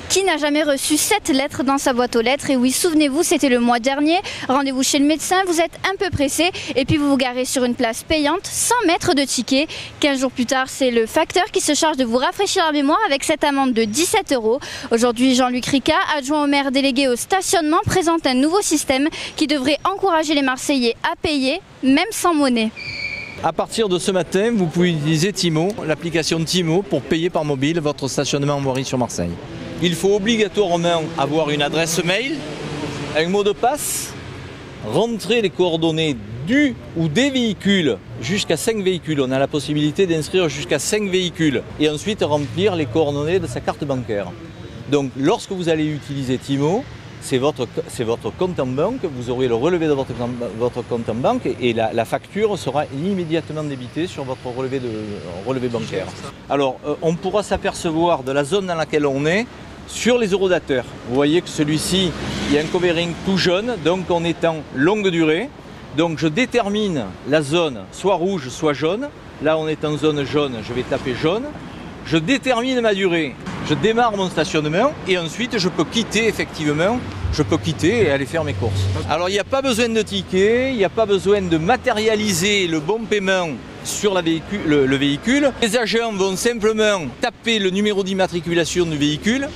Qui n'a jamais reçu cette lettre dans sa boîte aux lettres? Et oui, souvenez-vous, c'était le mois dernier. Rendez-vous chez le médecin, vous êtes un peu pressé et puis vous vous garez sur une place payante sans mettre de ticket. 15 jours plus tard, c'est le facteur qui se charge de vous rafraîchir la mémoire avec cette amende de 17 €. Aujourd'hui, Jean-Luc Ricard, adjoint au maire délégué au stationnement, présente un nouveau système qui devrait encourager les Marseillais à payer, même sans monnaie. À partir de ce matin, vous pouvez utiliser Timo, l'application Timo, pour payer par mobile votre stationnement en voirie sur Marseille. Il faut obligatoirement avoir une adresse mail, un mot de passe, rentrer les coordonnées du ou des véhicules, jusqu'à 5 véhicules. On a la possibilité d'inscrire jusqu'à 5 véhicules et ensuite remplir les coordonnées de sa carte bancaire. Donc lorsque vous allez utiliser Timo, c'est votre compte en banque, vous aurez le relevé de votre compte en banque et la facture sera immédiatement débitée sur votre relevé bancaire. Alors on pourra s'apercevoir de la zone dans laquelle on est sur les eurodateurs. Vous voyez que celui-ci, il y a un covering tout jaune, donc on est en longue durée. Donc je détermine la zone soit rouge, soit jaune. Là on est en zone jaune, je vais taper jaune. Je détermine ma durée, je démarre mon stationnement et ensuite je peux quitter effectivement, et aller faire mes courses. Alors il n'y a pas besoin de ticket, il n'y a pas besoin de matérialiser le bon paiement sur le véhicule. Les agents vont simplement taper le numéro d'immatriculation du véhicule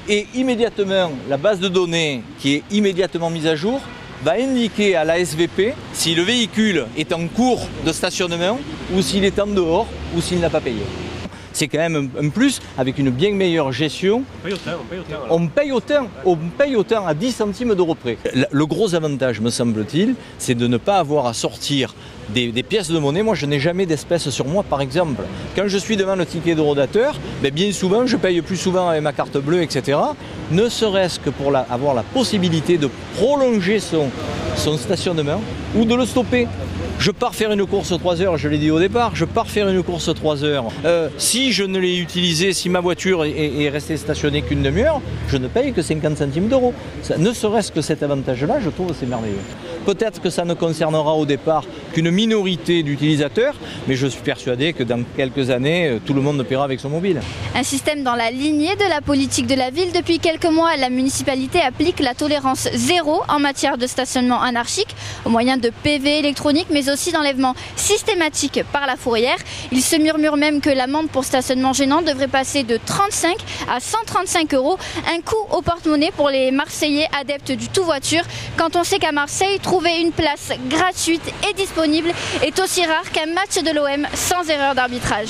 et immédiatement la base de données qui est immédiatement mise à jour va indiquer à la SVP si le véhicule est en cours de stationnement ou s'il est en dehors ou s'il n'a pas payé. C'est quand même un plus avec une bien meilleure gestion. On paye autant à 10 centimes d'euros près. Le gros avantage, me semble-t-il, c'est de ne pas avoir à sortir des pièces de monnaie. Moi, je n'ai jamais d'espèces sur moi, par exemple. Quand je suis devant le ticket d'eurodateur, bien souvent, je paye plus souvent avec ma carte bleue, etc. Ne serait-ce que pour avoir la possibilité de prolonger son stationnement ou de le stopper. Je pars faire une course 3 heures, je l'ai dit au départ, je pars faire une course 3 heures. Si je ne l'ai utilisé, si ma voiture est restée stationnée qu'une demi-heure, je ne paye que 50 centimes d'euros. Ne serait-ce que cet avantage-là, je trouve que c'est merveilleux. Peut-être que ça ne concernera au départ qu'une minorité d'utilisateurs, mais je suis persuadé que dans quelques années, tout le monde paiera avec son mobile. Un système dans la lignée de la politique de la ville. Depuis quelques mois, la municipalité applique la tolérance zéro en matière de stationnement anarchique, au moyen de PV électroniques, mais aussi d'enlèvement systématique par la fourrière. Il se murmure même que l'amende pour stationnement gênant devrait passer de 35 à 135 €, un coût au porte-monnaie pour les Marseillais adeptes du tout voiture, quand on sait qu'à Marseille, trouver une place gratuite et disponible est aussi rare qu'un match de l'OM sans erreur d'arbitrage.